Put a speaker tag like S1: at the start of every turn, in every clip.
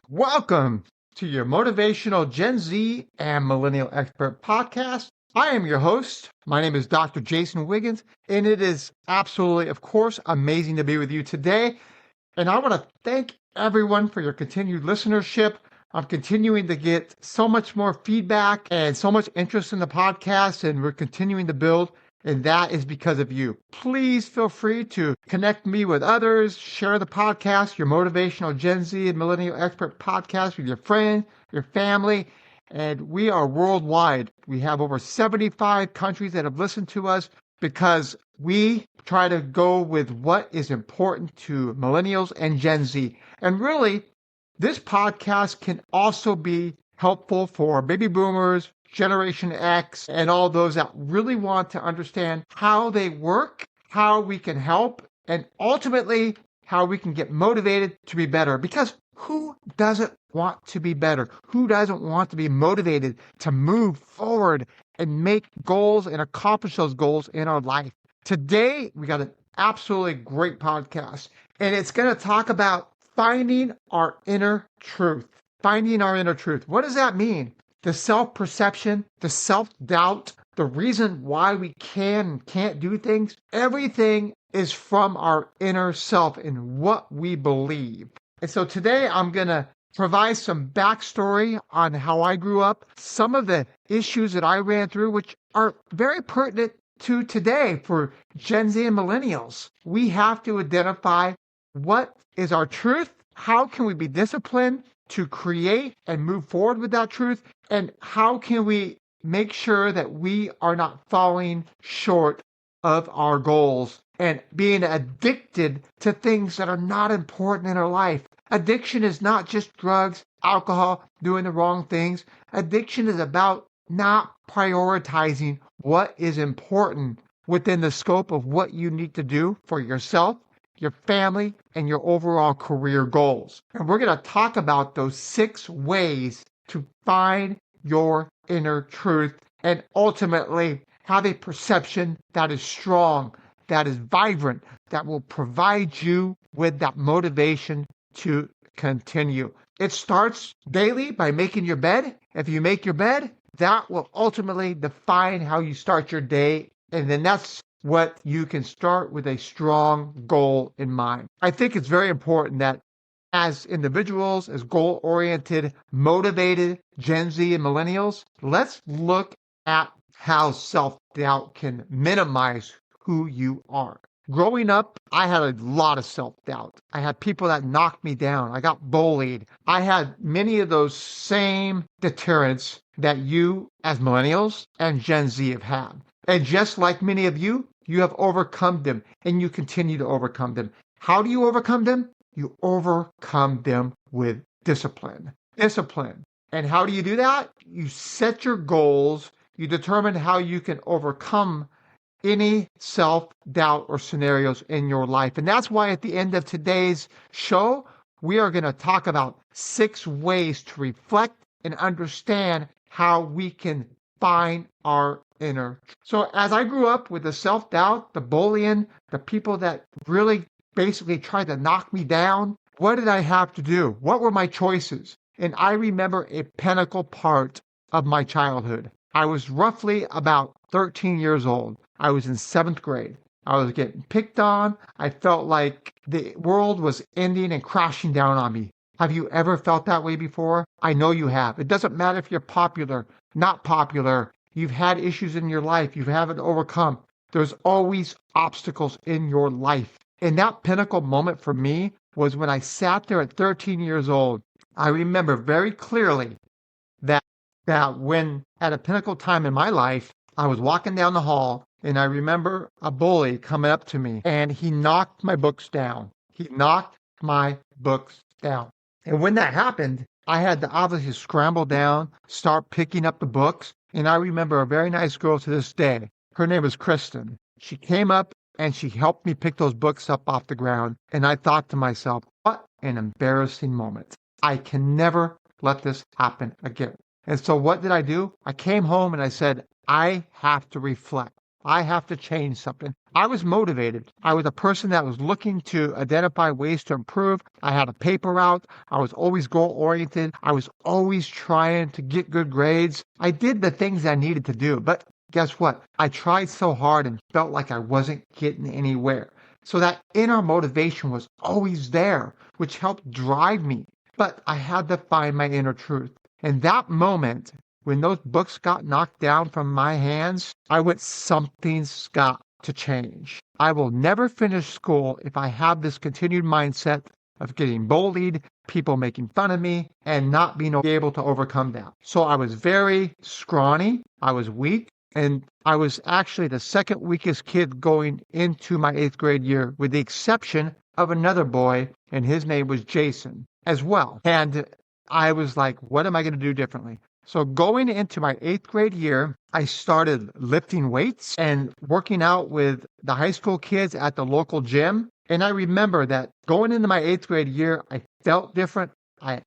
S1: Welcome to your motivational Gen Z and Millennial Expert podcast. I am your host. My name is Dr. Jason Wiggins, and it is absolutely, of course, amazing to be with you today. And I want to thank everyone for your continued listenership. I'm continuing to get so much more feedback and so much interest in the podcast, and we're continuing to build. And that is because of you. Please feel free to connect me with others, share the podcast, your motivational Gen Z and Millennial Expert podcast with your friends, your family. And we are worldwide. We have over 75 countries that have listened to us because we try to go with what is important to millennials and Gen Z. And really, this podcast can also be helpful for baby boomers, Generation X, and all those that really want to understand how they work, how we can help, and ultimately how we can get motivated to be better. Because who doesn't want to be better? Who doesn't want to be motivated to move forward and make goals and accomplish those goals in our life? Today, we got an absolutely great podcast, and it's going to talk about finding our inner truth. Finding our inner truth. What does that mean? The self-perception, the self-doubt, the reason why we can and can't do things, everything is from our inner self and what we believe. And so today I'm going to provide some backstory on how I grew up, some of the issues that I ran through, which are very pertinent to today for Gen Z and millennials. We have to identify what is our truth, how can we be disciplined to create and move forward with that truth, and how can we make sure that we are not falling short of our goals and being addicted to things that are not important in our life. Addiction is not just drugs, alcohol, doing the wrong things. Addiction is about not prioritizing what is important within the scope of what you need to do for yourself, your family, and your overall career goals. And we're going to talk about those 6 ways to find your inner truth and ultimately have a perception that is strong, that is vibrant, that will provide you with that motivation to continue. It starts daily by making your bed. If you make your bed, that will ultimately define how you start your day. And then that's what you can start with a strong goal in mind. I think it's very important that as individuals, as goal-oriented, motivated Gen Z and millennials, let's look at how self-doubt can minimize who you are. Growing up, I had a lot of self-doubt. I had people that knocked me down. I got bullied. I had many of those same deterrents that you as millennials and Gen Z have had. And just like many of you, you have overcome them and you continue to overcome them. How do you overcome them? You overcome them with discipline. Discipline. And how do you do that? You set your goals. You determine how you can overcome any self-doubt or scenarios in your life. And that's why at the end of today's show, we are going to talk about 6 ways to reflect and understand how we can find our inner. So as I grew up with the self-doubt, the bullying, the people that really basically tried to knock me down, what did I have to do? What were my choices? And I remember a pinnacle part of my childhood. I was roughly about 13 years old. I was in 7th grade. I was getting picked on. I felt like the world was ending and crashing down on me. Have you ever felt that way before? I know you have. It doesn't matter if you're popular, not popular. You've had issues in your life. You haven't overcome. There's always obstacles in your life. And that pinnacle moment for me was when I sat there at 13 years old. I remember very clearly that when at a pinnacle time in my life, I was walking down the hall and I remember a bully coming up to me and he knocked my books down. He knocked my books down. And when that happened, I had to obviously scramble down, start picking up the books. And I remember a very nice girl to this day. Her name was Kristen. She came up and she helped me pick those books up off the ground. And I thought to myself, what an embarrassing moment. I can never let this happen again. And so what did I do? I came home and I said, I have to reflect. I have to change something. I was motivated. I was a person that was looking to identify ways to improve. I had a paper route. I was always goal oriented. I was always trying to get good grades. I did the things I needed to do, but guess what? I tried so hard and felt like I wasn't getting anywhere. So that inner motivation was always there, which helped drive me. But I had to find my inner truth. And that moment, when those books got knocked down from my hands, I went, something's got to change. I will never finish school if I have this continued mindset of getting bullied, people making fun of me, and not being able to overcome that. So I was very scrawny. I was weak. And I was actually the second weakest kid going into my 8th grade year, with the exception of another boy, and his name was Jason as well. And I was like, what am I going to do differently? So going into my 8th grade year, I started lifting weights and working out with the high school kids at the local gym. And I remember that going into my 8th grade year, I felt different. I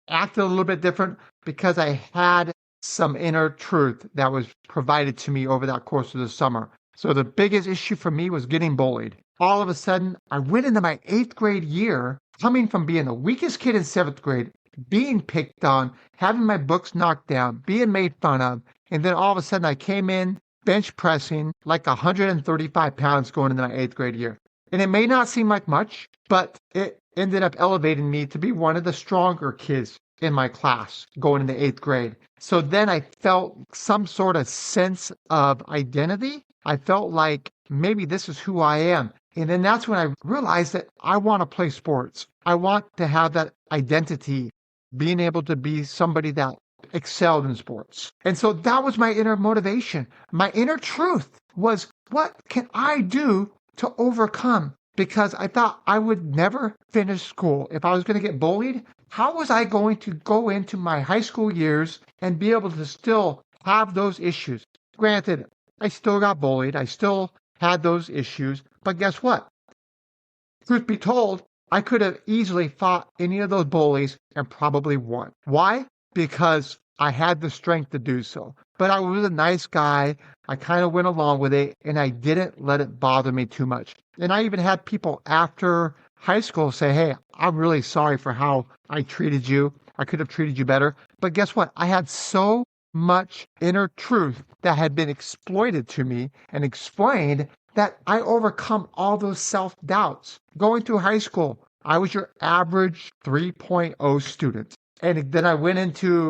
S1: acted a little bit different because I had some inner truth that was provided to me over that course of the summer. So the biggest issue for me was getting bullied. All of a sudden, I went into my 8th grade year, coming from being the weakest kid in 7th grade, being picked on, having my books knocked down, being made fun of. And then all of a sudden I came in bench pressing like 135 pounds going into my 8th grade year. And it may not seem like much, but it ended up elevating me to be one of the stronger kids in my class going into 8th grade. So then I felt some sort of sense of identity. I felt like maybe this is who I am. And then that's when I realized that I want to play sports. I want to have that identity, being able to be somebody that excelled in sports. And so that was my inner motivation. My inner truth was, what can I do to overcome? Because I thought I would never finish school. If I was going to get bullied, how was I going to go into my high school years and be able to still have those issues? Granted, I still got bullied. I still had those issues. But guess what? Truth be told, I could have easily fought any of those bullies and probably won. Why? Because I had the strength to do so. But I was a nice guy. I kind of went along with it, and I didn't let it bother me too much. And I even had people after high school say, hey, I'm really sorry for how I treated you. I could have treated you better. But guess what? I had so much inner truth that had been exploited to me and explained that I overcome all those self-doubts. Going through high school, I was your average 3.0 student. And then I went into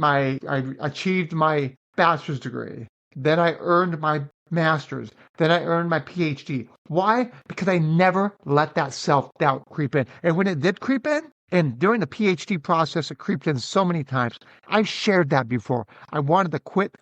S1: I achieved my bachelor's degree. Then I earned my master's. Then I earned my PhD. Why? Because I never let that self-doubt creep in. And when it did creep in, and during the PhD process, it creeped in so many times. I've shared that before. I wanted to quit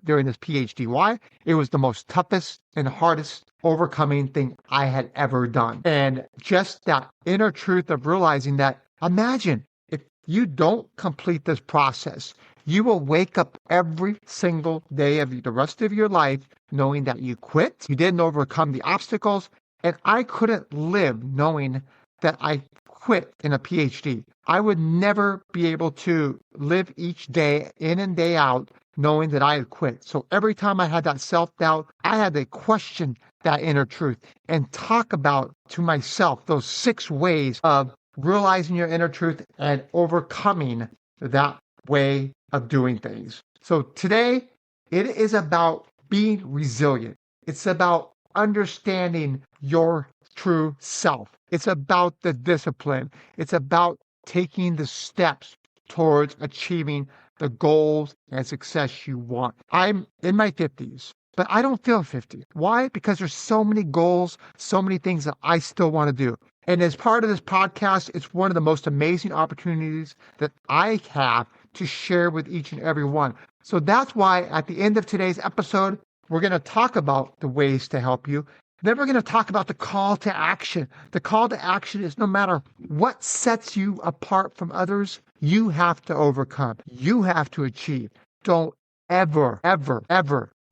S1: during this PhD. Why? It was the most toughest and hardest overcoming thing I had ever done. And just that inner truth of realizing that, imagine if you don't complete this process, you will wake up every single day of the rest of your life knowing that you quit, you didn't overcome the obstacles, and I couldn't live knowing that I quit in a PhD. I would never be able to live each day in and day out knowing that I had quit. So every time I had that self-doubt, I had to question that inner truth and talk about to myself those 6 ways of realizing your inner truth and overcoming that way of doing things. So today, it is about being resilient. It's about understanding your true self. It's about the discipline. It's about taking the steps towards achieving the goals and success you want. I'm in my 50s, but I don't feel 50. Why? Because there's so many goals, so many things that I still want to do. And as part of this podcast, it's one of the most amazing opportunities that I have to share with each and every one. So that's why at the end of today's episode, we're going to talk about the ways to help you. Then we're going to talk about the call to action. The call to action is no matter what sets you apart from others, you have to overcome. You have to achieve. Don't ever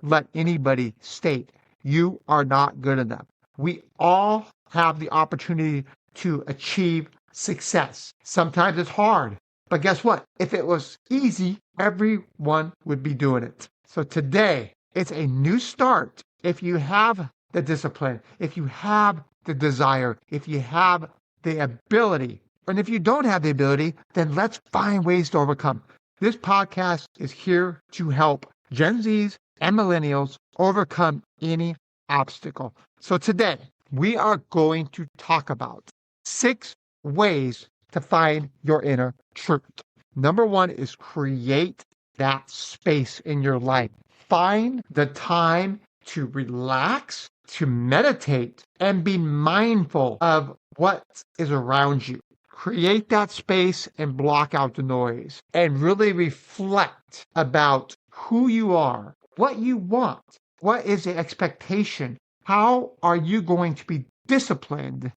S1: let anybody state you are not good enough. We all have the opportunity to achieve success. Sometimes it's hard, but guess what? If it was easy, everyone would be doing it. So today, it's a new start. if you have the discipline, if you have the desire, if you have the ability, and if you don't have the ability, then let's find ways to overcome. This podcast is here to help Gen Zs and Millennials overcome any obstacle. So today, we are going to talk about 6 ways to find your inner truth. Number 1 is create that space in your life. Find the time to relax, to meditate, and be mindful of what is around you. Create that space and block out the noise and really reflect about who you are, what you want, what is the expectation, how are you going to be disciplined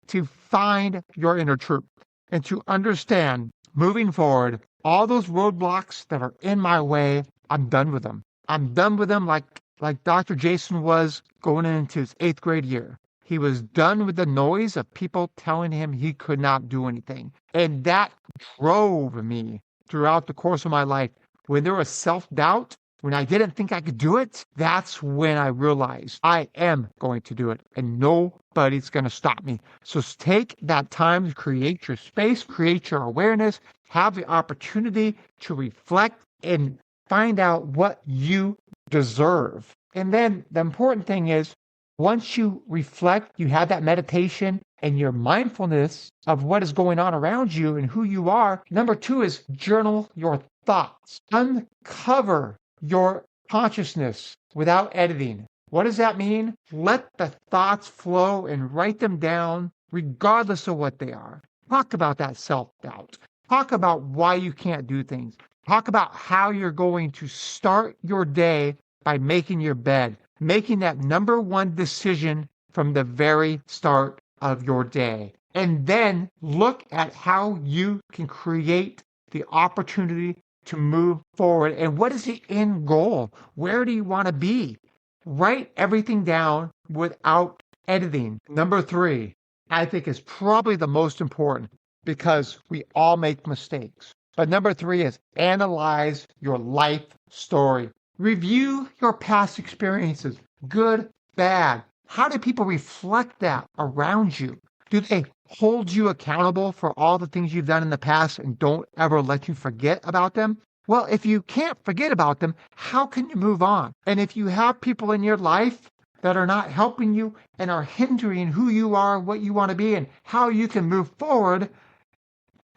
S1: to find your inner truth and to understand moving forward all those roadblocks that are in my way. I'm done with them. I'm done with them like Dr. Jason was going into his 8th grade year. He was done with the noise of people telling him he could not do anything. And that drove me throughout the course of my life. When there was self-doubt, when I didn't think I could do it, that's when I realized I am going to do it and nobody's going to stop me. So take that time to create your space, create your awareness, have the opportunity to reflect and find out what you deserve. And then the important thing is, once you reflect, you have that meditation and your mindfulness of what is going on around you and who you are. Number 2 is journal your thoughts. Uncover your consciousness without editing. What does that mean? Let the thoughts flow and write them down regardless of what they are. Talk about that self-doubt. Talk about why you can't do things. Talk about how you're going to start your day by making your bed, making that number 1 decision from the very start of your day. And then look at how you can create the opportunity to move forward. And what is the end goal? Where do you want to be? Write everything down without editing. Number 3, I think is probably the most important because we all make mistakes. But number 3 is analyze your life story. Review your past experiences, good, bad. How do people reflect that around you? Do they hold you accountable for all the things you've done in the past and don't ever let you forget about them? Well, if you can't forget about them, how can you move on? And if you have people in your life that are not helping you and are hindering who you are, what you want to be, and how you can move forward,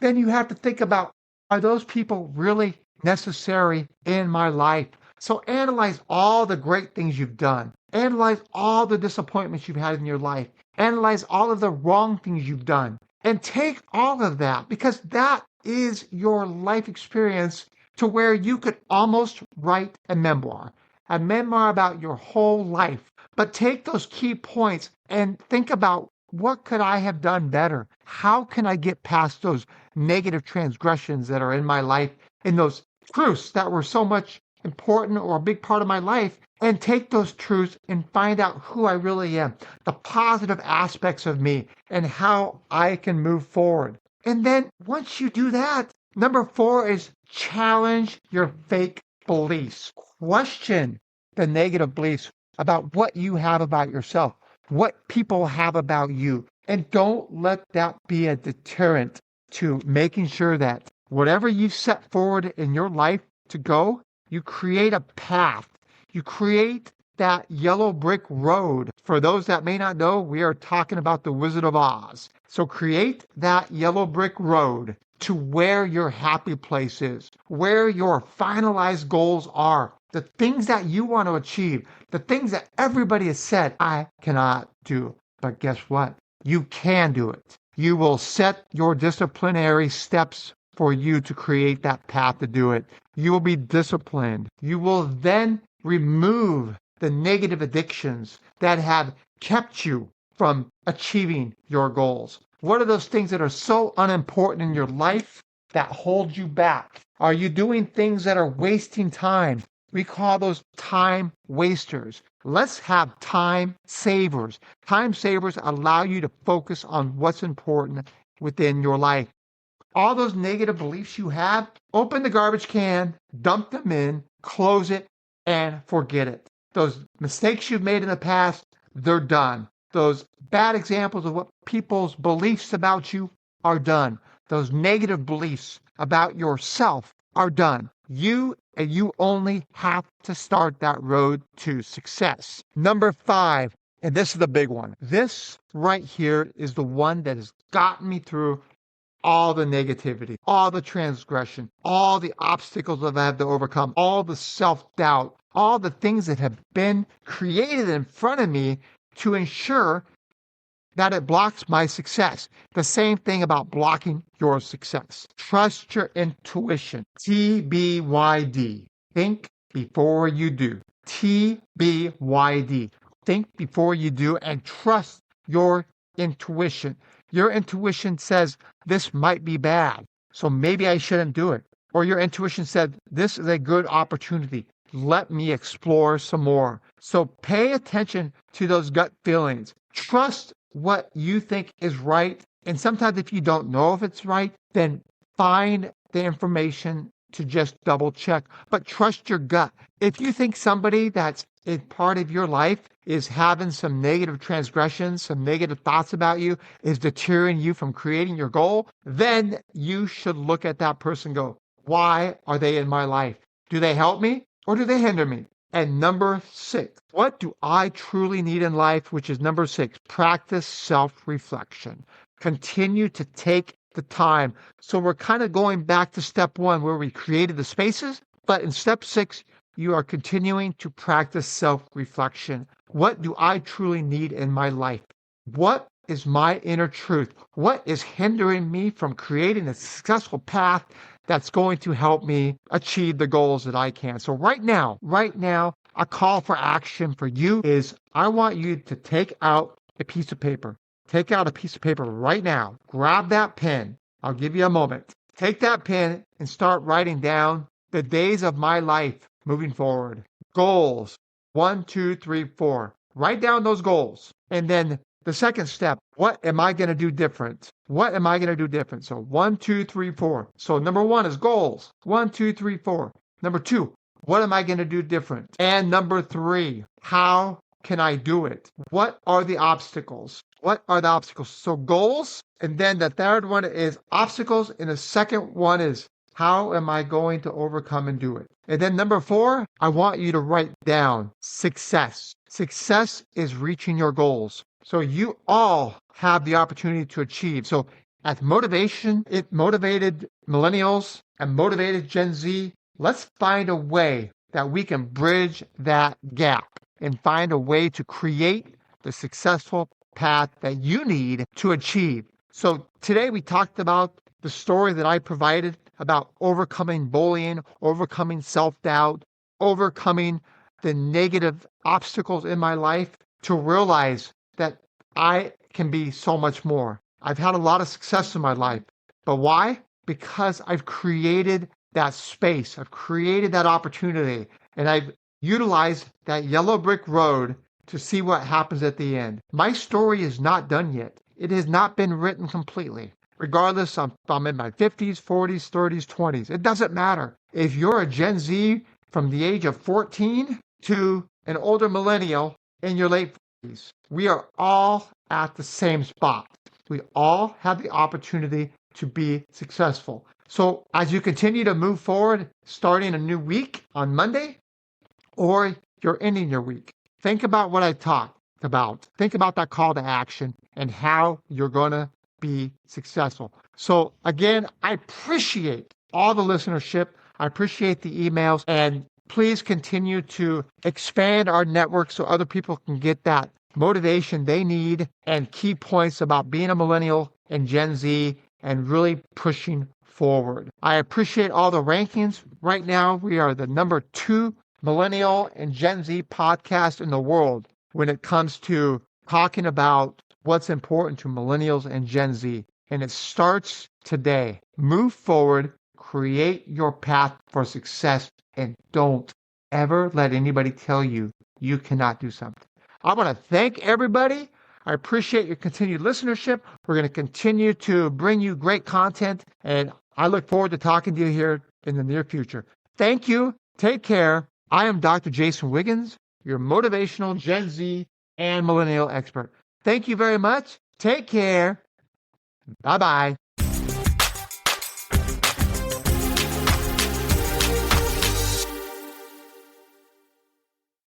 S1: then you have to think about, are those people really necessary in my life? So analyze all the great things you've done. Analyze all the disappointments you've had in your life. Analyze all of the wrong things you've done. And take all of that because that is your life experience to where you could almost write a memoir about your whole life. But take those key points and think about, what could I have done better? How can I get past those negative transgressions that are in my life and those truths that were so much important or a big part of my life, and take those truths and find out who I really am, the positive aspects of me, and how I can move forward. And then once you do that, number 4 is challenge your fake beliefs. Question the negative beliefs about what you have about yourself, what people have about you, and don't let that be a deterrent to making sure that whatever you set forward in your life to go, you create a path. You create that yellow brick road. For those that may not know, we are talking about the Wizard of Oz. So create that yellow brick road to where your happy place is, where your finalized goals are, the things that you want to achieve, the things that everybody has said, I cannot do. But guess what? You can do it. You will set your disciplinary steps for you to create that path to do it. You will be disciplined. You will then remove the negative addictions that have kept you from achieving your goals. What are those things that are so unimportant in your life that hold you back? Are you doing things that are wasting time? We call those time wasters. Let's have time savers. Time savers allow you to focus on what's important within your life. All those negative beliefs you have, open the garbage can, dump them in, close it, and forget it. Those mistakes you've made in the past, they're done. Those bad examples of what people's beliefs about you are done. Those negative beliefs about yourself are done. You and you only have to start that road to success. Number 5, and this is the big one. This right here is the one that has gotten me through all the negativity, all the transgression, all the obstacles that I've had to overcome, all the self-doubt, all the things that have been created in front of me to ensure that it blocks my success. The same thing about blocking your success. Trust your intuition. TBYD. Think before you do. TBYD. Think before you do and trust your intuition. Your intuition says this might be bad, so maybe I shouldn't do it. Or your intuition said this is a good opportunity. Let me explore some more. So pay attention to those gut feelings. Trust what you think is right. And sometimes if you don't know if it's right, then find the information to just double check. But trust your gut. If you think somebody that's a part of your life is having some negative transgressions, some negative thoughts about you, is deterring you from creating your goal, then you should look at that person and go, why are they in my life? Do they help me or do they hinder me? And number 6, what do I truly need in life? Which is number 6, practice self-reflection. Continue to take the time. So we're kind of going back to step 1 where we created the spaces, but in step 6, you are continuing to practice self-reflection. What do I truly need in my life? What is my inner truth? What is hindering me from creating a successful path that's going to help me achieve the goals that I can? So right now, a call for action for you is I want you to take out a piece of paper. Take out a piece of paper right now. Grab that pen. I'll give you a moment. Take that pen and start writing down the days of my life moving forward. Goals. 1, 2, 3, 4. Write down those goals. And then the second step, what am I going to do different? What am I going to do different? So 1, 2, 3, 4. So number 1 is goals. 1, 2, 3, 4. Number 2, what am I going to do different? And number 3, how can I do it? What are the obstacles? What are the obstacles? So goals. And then the third one is obstacles. And the second one is how am I going to overcome and do it? And then number 4, I want you to write down success. Success is reaching your goals. So you all have the opportunity to achieve. So at Motivation, it motivated millennials and motivated Gen Z. Let's find a way that we can bridge that gap and find a way to create the successful path that you need to achieve. So today we talked about the story that I provided about overcoming bullying, overcoming self-doubt, overcoming the negative obstacles in my life to realize that I can be so much more. I've had a lot of success in my life. But why? Because I've created that space. I've created that opportunity. And I've utilized that yellow brick road to see what happens at the end. My story is not done yet. It has not been written completely. Regardless if I'm in my 50s, 40s, 30s, 20s. It doesn't matter. If you're a Gen Z from the age of 14 to an older millennial in your late 40s, we are all at the same spot. We all have the opportunity to be successful. So as you continue to move forward, starting a new week on Monday, or you're ending your week, think about what I talked about. Think about that call to action and how you're going to be successful. So again, I appreciate all the listenership. I appreciate the emails, and please continue to expand our network so other people can get that motivation they need and key points about being a millennial and Gen Z and really pushing forward. I appreciate all the rankings. Right now, we are the number 2 millennial and Gen Z podcast in the world when it comes to talking about what's important to millennials and Gen Z. And it starts today. Move forward, create your path for success, and don't ever let anybody tell you you cannot do something. I want to thank everybody. I appreciate your continued listenership. We're going to continue to bring you great content, and I look forward to talking to you here in the near future. Thank you. Take care. I am Dr. Jason Wiggins, your motivational Gen Z and millennial expert. Thank you very much. Take care. Bye bye.